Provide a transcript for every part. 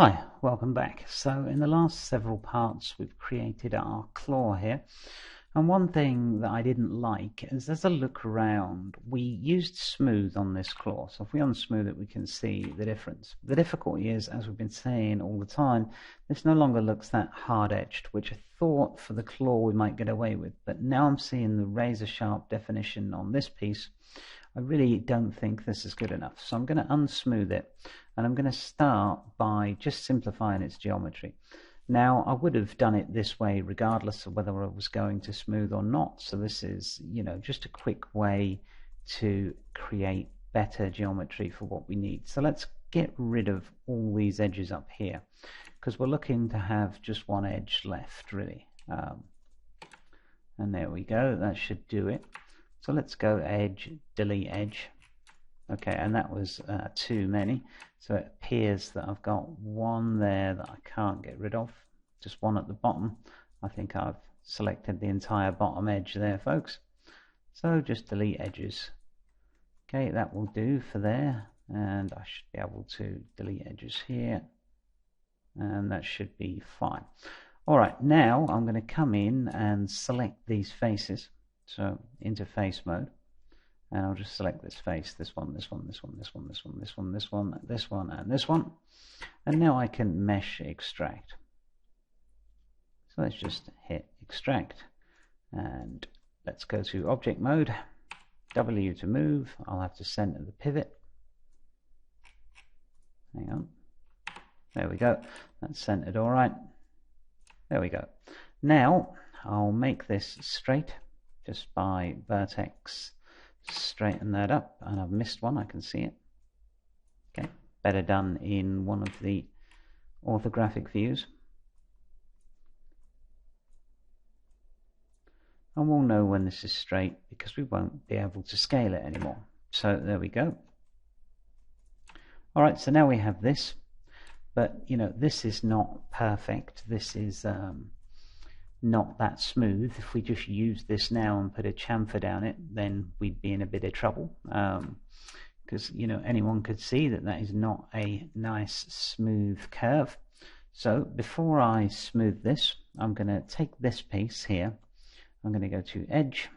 Hi, welcome back. So in the last several parts we've created our claw here, and one thing that I didn't like is as I look around we used smooth on this claw, so if we unsmooth it we can see the difference. The difficulty is, as we've been saying all the time, this no longer looks that hard-edged, which I thought for the claw we might get away with, but now I'm seeing the razor sharp definition on this piece. I really don't think this is good enough, so I'm going to unsmooth it, and I'm going to start by just simplifying its geometry. Now, I would have done it this way regardless of whether I was going to smooth or not, so this is, just a quick way to create better geometry for what we need. So let's get rid of all these edges up here, because we're looking to have just one edge left, really. And there we go, that should do it. So let's go edge, delete edge. Okay, and that was too many. So it appears that I've got one there that I can't get rid of. Just one at the bottom. I think I've selected the entire bottom edge there, folks. So just delete edges. Okay, that will do for there. And I should be able to delete edges here. And that should be fine. Alright, now I'm going to come in and select these faces. So interface mode, and I'll just select this face, this one, this one, this one, this one, this one, this one, this one, this one, and this one, and now I can mesh extract. So let's just hit extract, and let's go to object mode, W to move. I'll have to center the pivot. Hang on, there we go, that's centered all right. There we go. Now I'll make this straight just by vertex, straighten that up, and I've missed one, I can see it. Okay, better done in one of the orthographic views. And we'll know when this is straight because we won't be able to scale it anymore. So there we go. Alright, so now we have this, but this is not perfect. This is not that smooth. If we just use this now and put a chamfer down it, then we'd be in a bit of trouble, because anyone could see that that is not a nice smooth curve. So before I smooth this, I'm going to take this piece here, I'm going to go to edge,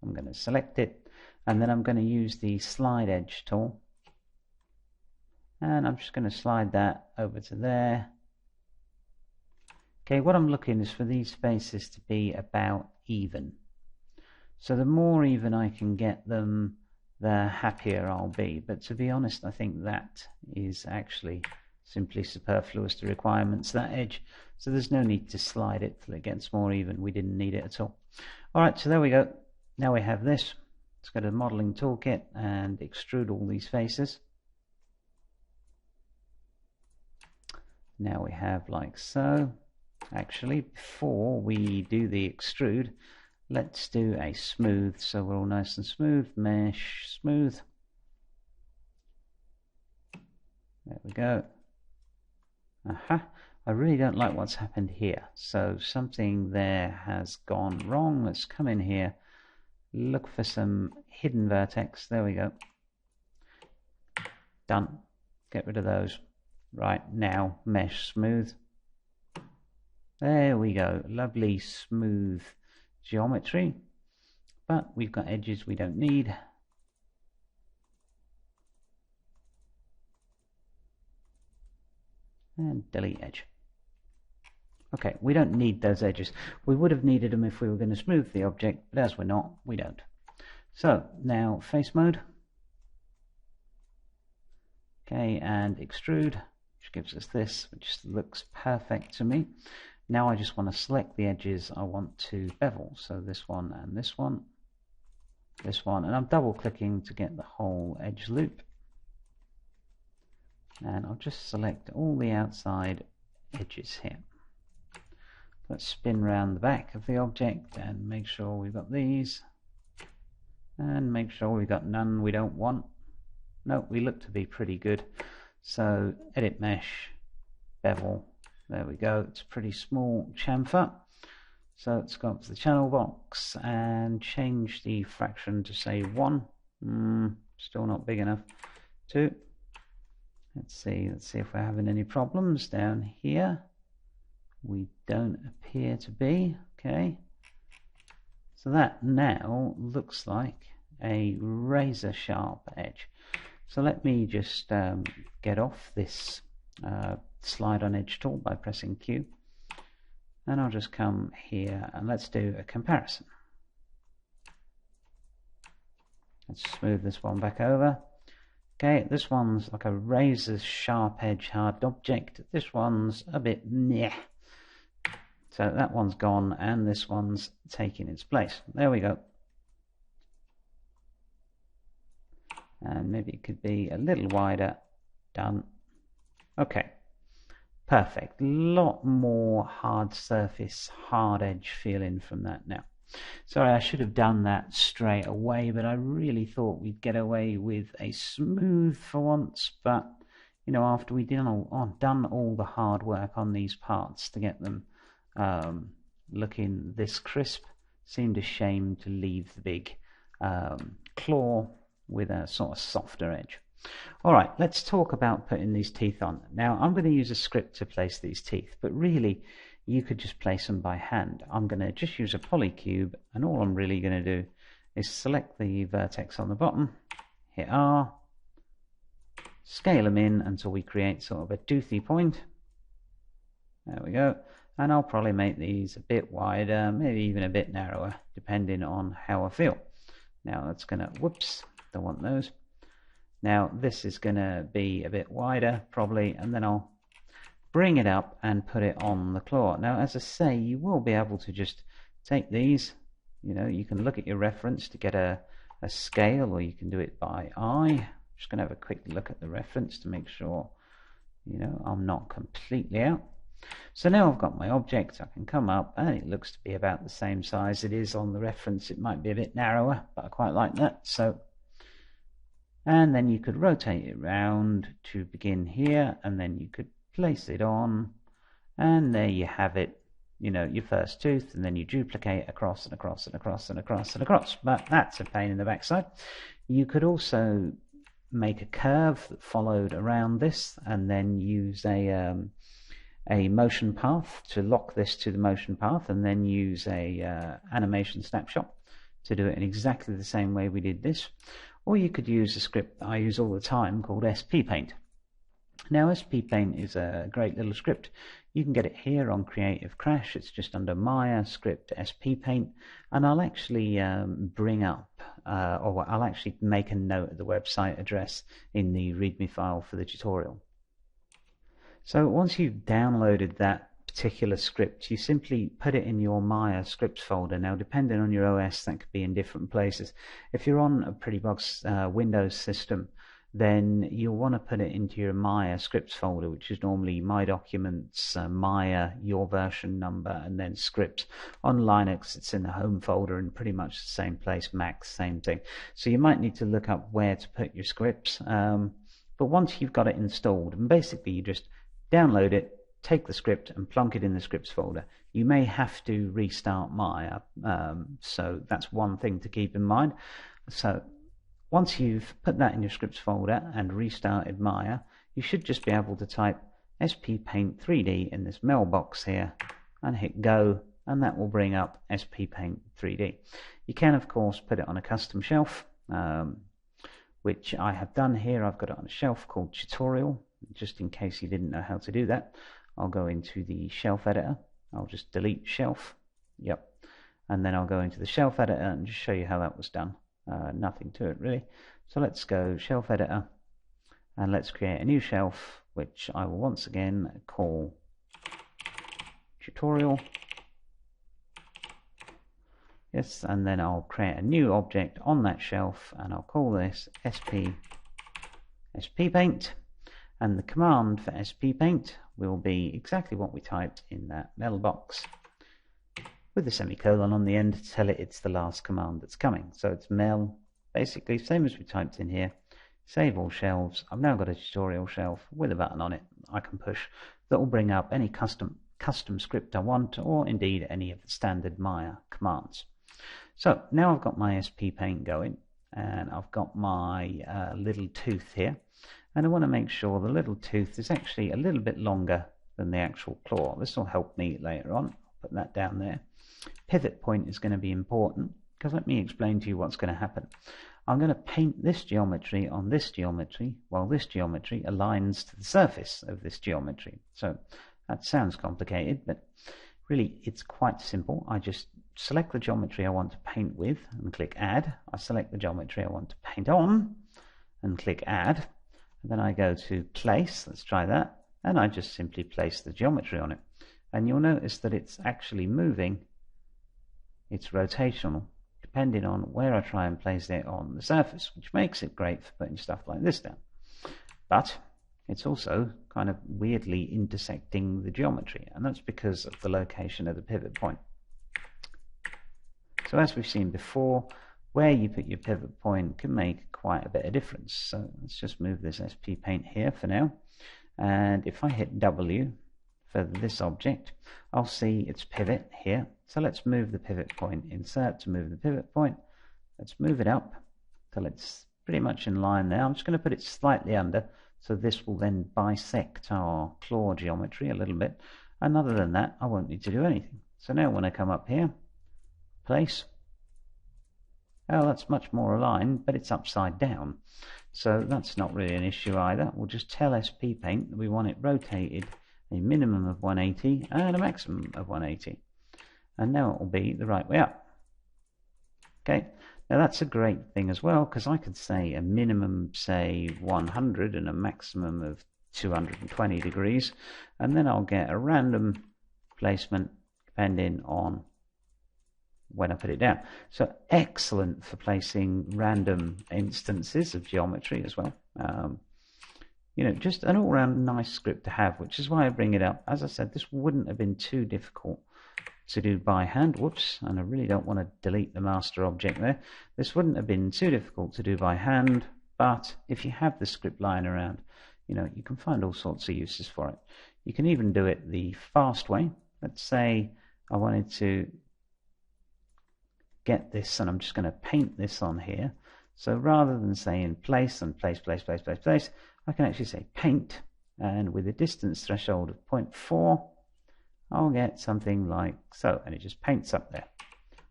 I'm going to select it, and then I'm going to use the slide edge tool, and I'm just going to slide that over to there. Okay, what I'm looking is for these faces to be about even. So the more even I can get them, the happier I'll be. But to be honest, I think that is actually simply superfluous to requirements, that edge. So there's no need to slide it till it gets more even. We didn't need it at all. Alright, so there we go. Now we have this. Let's go to the modeling toolkit and extrude all these faces. Now we have like so. Actually, before we do the extrude, let's do a smooth, so we're all nice and smooth. Mesh smooth. There we go. Aha. I really don't like what's happened here, so something there has gone wrong. Let's come in here, look for some hidden vertex. There we go. Done. Get rid of those. Right, now mesh smooth. There we go, lovely smooth geometry, but we've got edges we don't need. And delete edge. Okay, we don't need those edges. We would have needed them if we were going to smooth the object, but as we're not, we don't. So now face mode. Okay, and extrude, which gives us this, which looks perfect to me. Now I just want to select the edges I want to bevel, so this one and this one, and I'm double clicking to get the whole edge loop, and I'll just select all the outside edges here. Let's spin around the back of the object and make sure we've got these, and make sure we've got none we don't want. No, we look to be pretty good, so edit mesh, bevel. There we go, it's a pretty small chamfer. So let's go up to the channel box and change the fraction to say 1. Still not big enough. 2. Let's see if we're having any problems down here. We don't appear to be. Okay, so that now looks like a razor sharp edge. So let me just get off this slide on edge tool by pressing Q, and I'll just come here and let's do a comparison. Let's smooth this one back over. Okay, this one's like a razor sharp edge hard object. This one's a bit meh. So that one's gone and this one's taking its place. There we go. And maybe it could be a little wider. Done. Okay, perfect. Lot more hard surface, hard edge feeling from that now. Sorry, I should have done that straight away, but I really thought we'd get away with a smooth for once. But you know, after we'd done all the hard work on these parts to get them looking this crisp, seemed a shame to leave the big claw with a sort of softer edge. Alright, let's talk about putting these teeth on. Now I'm going to use a script to place these teeth, but really you could just place them by hand. I'm going to just use a polycube, and all I'm really going to do is select the vertex on the bottom, hit R, scale them in until we create sort of a toothy point. There we go. And I'll probably make these a bit wider, maybe even a bit narrower, depending on how I feel. Now that's going to, whoops, don't want those. Now this is going to be a bit wider probably, and then I'll bring it up and put it on the claw. Now as I say, you will be able to just take these, you know, you can look at your reference to get a scale, or you can do it by eye. I'm just going to have a quick look at the reference to make sure, you know, I'm not completely out. So now I've got my object, I can come up and it looks to be about the same size it is on the reference. It might be a bit narrower, but I quite like that. So, and then you could rotate it round to begin here, and then you could place it on, and there you have it, you know, your first tooth, and then you duplicate across and across and across and across and across. But that's a pain in the backside. You could also make a curve that followed around this, and then use a motion path to lock this to the motion path, and then use a animation snapshot to do it in exactly the same way we did this. Or you could use a script that I use all the time called SP Paint. Now SP Paint is a great little script. You can get it here on Creative Crash. It's just under Maya, Script, SP Paint, and I'll actually bring up, or I'll actually make a note of the website address in the README file for the tutorial. So once you've downloaded that particular script, you simply put it in your Maya scripts folder. Now depending on your OS, that could be in different places. If you're on a Prettybox Windows system, then you'll want to put it into your Maya scripts folder, which is normally My Documents, Maya, your version number, and then scripts. On Linux, it's in the home folder in pretty much the same place. Mac, same thing. So you might need to look up where to put your scripts. But once you've got it installed, and basically you just download it, take the script and plonk it in the scripts folder. You may have to restart Maya, so that's one thing to keep in mind. So once you've put that in your scripts folder and restarted Maya, you should just be able to type SP Paint 3D in this mailbox here and hit go, and that will bring up SP Paint 3D. You can of course put it on a custom shelf, which I have done here. I've got it on a shelf called Tutorial. Just in case you didn't know how to do that, I'll go into the shelf editor. I'll just delete shelf. Yep. And then I'll go into the shelf editor and just show you how that was done. Nothing to it really. So let's go shelf editor and let's create a new shelf, which I will once again call tutorial. Yes, and then I'll create a new object on that shelf and I'll call this SP Paint. And the command for SP Paint will be exactly what we typed in that mailbox, with a semicolon on the end to tell it it's the last command that's coming. So it's mail, basically same as we typed in here. Save all shelves. I've now got a tutorial shelf with a button on it I can push that will bring up any custom script I want, or indeed any of the standard Maya commands. So now I've got my SP Paint going. and I've got my little tooth here, and I want to make sure the little tooth is actually a little bit longer than the actual claw. This will help me later on. I'll put that down there. Pivot point is going to be important, because let me explain to you what's going to happen. I'm going to paint this geometry on this geometry while this geometry aligns to the surface of this geometry. So that sounds complicated, but really it's quite simple. I just select the geometry I want to paint with and click add. I select the geometry I want to paint on and click add. And then I go to place, let's try that, and I just simply place the geometry on it. And you'll notice that it's actually moving, it's rotational, depending on where I try and place it on the surface, which makes it great for putting stuff like this down. But it's also kind of weirdly intersecting the geometry, and that's because of the location of the pivot point. So as we've seen before, where you put your pivot point can make quite a bit of difference. So let's just move this SP Paint here for now, and if I hit W for this object, I'll see its pivot here. So let's move the pivot point, insert to move the pivot point. Let's move it up till it's pretty much in line there. I'm just going to put it slightly under, so this will then bisect our claw geometry a little bit. And other than that, I won't need to do anything. So now when I come up here, place, oh, that's much more aligned, but it's upside down. So that's not really an issue either. We'll just tell SP Paint that we want it rotated a minimum of 180 and a maximum of 180. And now it will be the right way up. Okay, now that's a great thing as well, because I could say a minimum, say 100, and a maximum of 220 degrees, and then I'll get a random placement depending on when I put it down. So excellent for placing random instances of geometry as well. You know, just an all-round nice script to have, which is why I bring it up. As I said, this wouldn't have been too difficult to do by hand. Whoops, and I really don't want to delete the master object there. This wouldn't have been too difficult to do by hand, but if you have the script lying around, you know, you can find all sorts of uses for it. You can even do it the fast way. Let's say I wanted to get this, and I'm just going to paint this on here. So rather than saying place and place, I can actually say paint, and with a distance threshold of 0.4, I'll get something like so, and it just paints up there.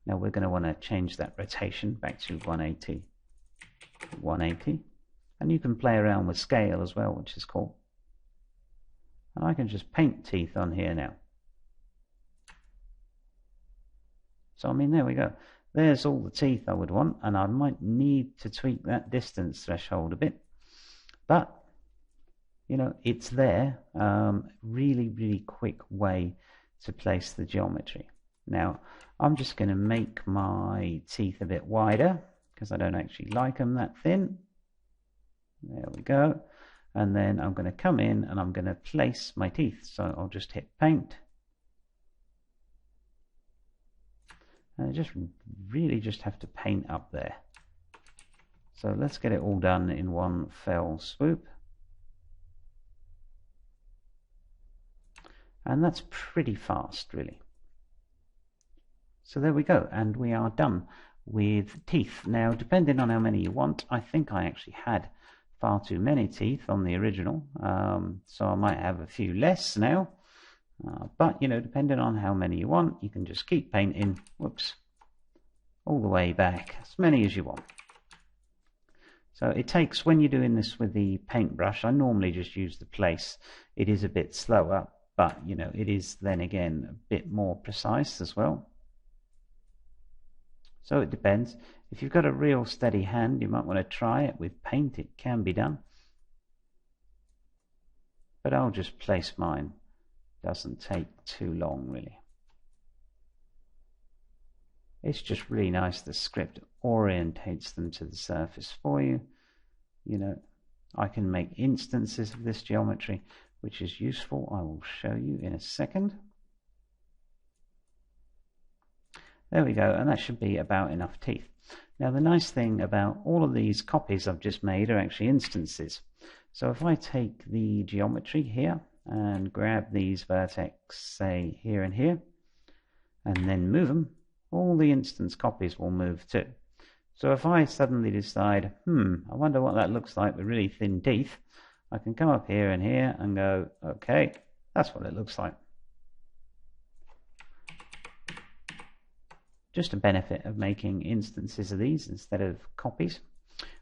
Now we're going to want to change that rotation back to 180, 180, and you can play around with scale as well, which is cool. And I can just paint teeth on here now. So I mean, there we go. There's all the teeth I would want, and I might need to tweak that distance threshold a bit. But, you know, it's there. Really, really quick way to place the geometry. Now, I'm just going to make my teeth a bit wider, because I don't actually like them that thin. There we go. And then I'm going to come in and I'm going to place my teeth. So I'll just hit paint. And I just really just have to paint up there. So let's get it all done in one fell swoop. And that's pretty fast, really. So there we go, and we are done with teeth. Now, depending on how many you want, I think I actually had far too many teeth on the original, so I might have a few less now. But, you know, depending on how many you want, you can just keep painting, whoops, all the way back, as many as you want. So it takes, when you're doing this with the paintbrush, I normally just use the place. It is a bit slower, but, you know, it is then again a bit more precise as well. So it depends. If you've got a real steady hand, you might want to try it with paint. It can be done. But I'll just place mine. Doesn't take too long, really. It's just really nice. The script orientates them to the surface for you. You know, I can make instances of this geometry, which is useful. I will show you in a second. There we go, and that should be about enough teeth. Now, the nice thing about all of these copies I've just made are actually instances. So if I take the geometry here and grab these vertex, say here and here, and then move them, all the instance copies will move too. So if I suddenly decide, I wonder what that looks like with really thin teeth, I can come up here and go, okay, that's what it looks like. Just a benefit of making instances of these instead of copies.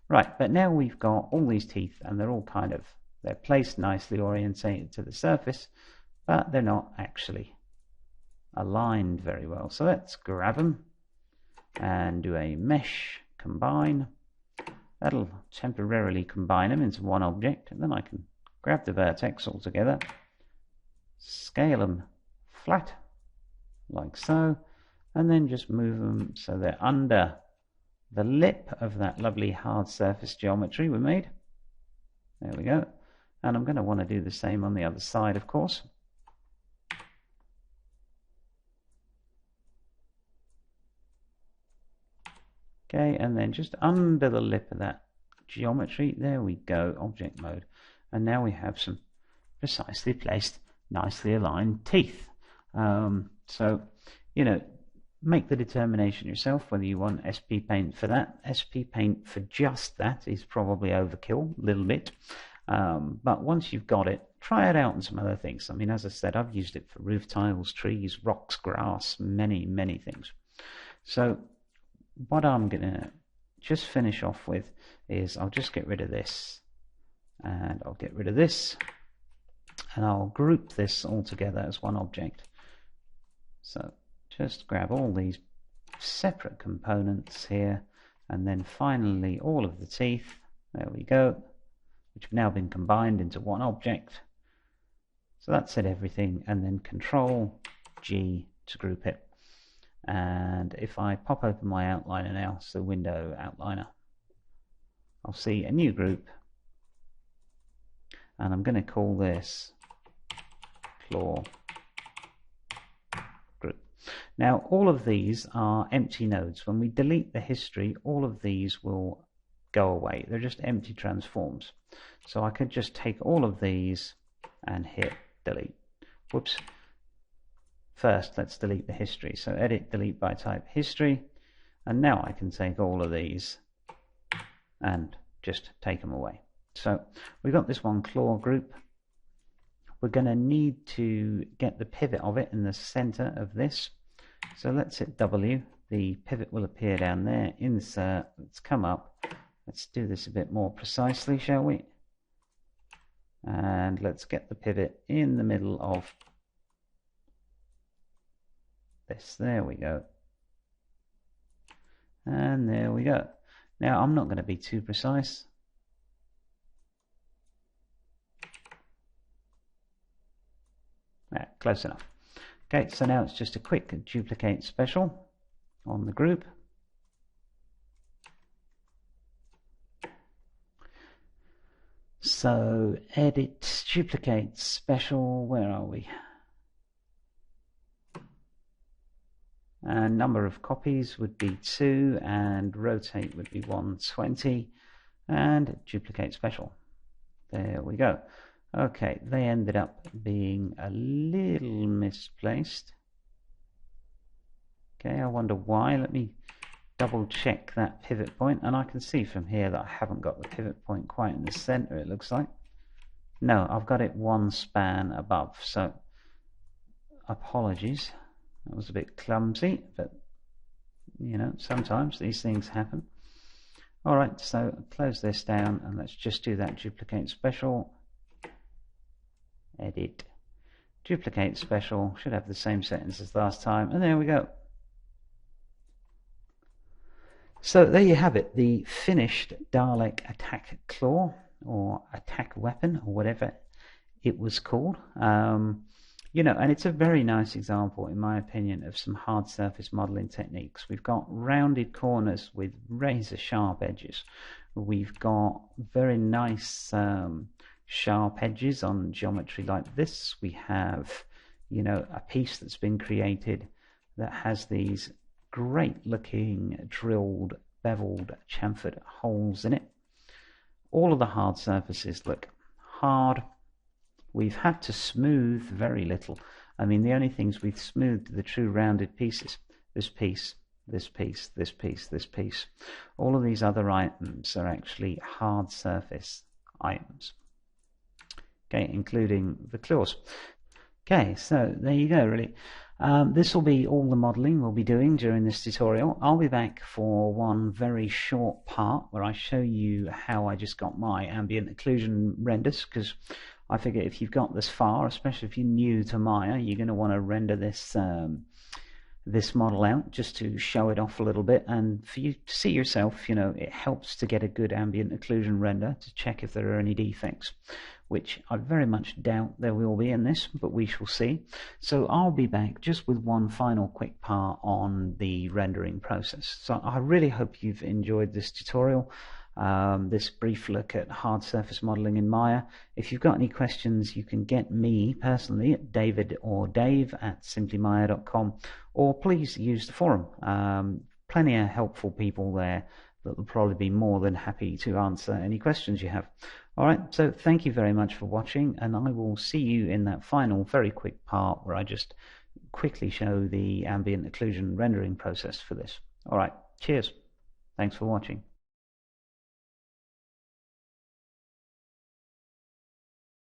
Right, but now we've got all these teeth and they're all they're placed nicely orientated to the surface, but they're not actually aligned very well. So let's grab them and do a mesh combine. That'll temporarily combine them into one object, and then I can grab the vertex all together, scale them flat like so, and then just move them so they're under the lip of that lovely hard surface geometry we made. There we go. And I'm going to want to do the same on the other side, of course. Okay, and then just under the lip of that geometry, there we go, object mode. And now we have some precisely placed, nicely aligned teeth. So, make the determination yourself whether you want SP Paint for that. SP Paint for just that is probably overkill, a little bit. But once you've got it, try it out on some other things. I mean, as I said, I've used it for roof tiles, trees, rocks, grass, many, many things. So what I'm going to just finish off with is I'll just get rid of this, and I'll get rid of this, and I'll group this all together as one object. So just grab all these separate components here, and then finally all of the teeth, there we go, which have now been combined into one object. So that's it, everything, and then Control G to group it. And if I pop open my outliner now, so window outliner, I'll see a new group, and I'm going to call this claw group. Now all of these are empty nodes. When we delete the history, all of these will go away. They're just empty transforms. So I could just take all of these and hit delete. Whoops. First, let's delete the history. So edit, delete by type, history. And now I can take all of these and just take them away. So we've got this one claw group. We're going to need to get the pivot of it in the center of this. So let's hit W. The pivot will appear down there. Insert. Let's come up. Let's do this a bit more precisely, shall we? And let's get the pivot in the middle of this. There we go. And there we go. Now I'm not going to be too precise. Close enough. Okay, so now it's just a quick duplicate special on the group. So edit, duplicate special, where are we? And number of copies would be 2, and rotate would be 120, and duplicate special. There we go. Okay, they ended up being a little misplaced. Okay, I wonder why. Let me double check that pivot point, and I can see from here that I haven't got the pivot point quite in the center, it looks like. No, I've got it one span above, so apologies. That was a bit clumsy, but sometimes these things happen. Alright, so close this down, and let's just do that duplicate special. Edit, duplicate special, should have the same settings as last time, and there we go. So there you have it, the finished Dalek attack claw, or attack weapon, or whatever it was called. And it's a very nice example, in my opinion, of some hard surface modeling techniques. We've got rounded corners with razor sharp edges. We've got very nice sharp edges on geometry like this. We have, a piece that's been created that has these great looking drilled, beveled, chamfered holes in it. All of the hard surfaces look hard. We've had to smooth very little. I mean, the only things we've smoothed are the true rounded pieces. This piece this piece, this piece, this piece. All of these other items are actually hard surface items, okay, including the claws. Okay, so there you go, really. This will be all the modeling we'll be doing during this tutorial. I'll be back for one very short part where I show you how I just got my ambient occlusion renders, because I figure if you've got this far, especially if you're new to Maya, you're going to want to render this this model out just to show it off a little bit, and for you to see yourself, it helps to get a good ambient occlusion render to check if there are any defects, which I very much doubt there will be in this, but we shall see. So I'll be back just with one final quick part on the rendering process. So I really hope you've enjoyed this tutorial. This brief look at hard surface modeling in Maya. If you've got any questions, you can get me personally at David or Dave at simplymaya.com, or please use the forum. Plenty of helpful people there that will probably be more than happy to answer any questions you have. Alright, so thank you very much for watching, and I will see you in that final very quick part where I just quickly show the ambient occlusion rendering process for this. Alright, cheers. Thanks for watching.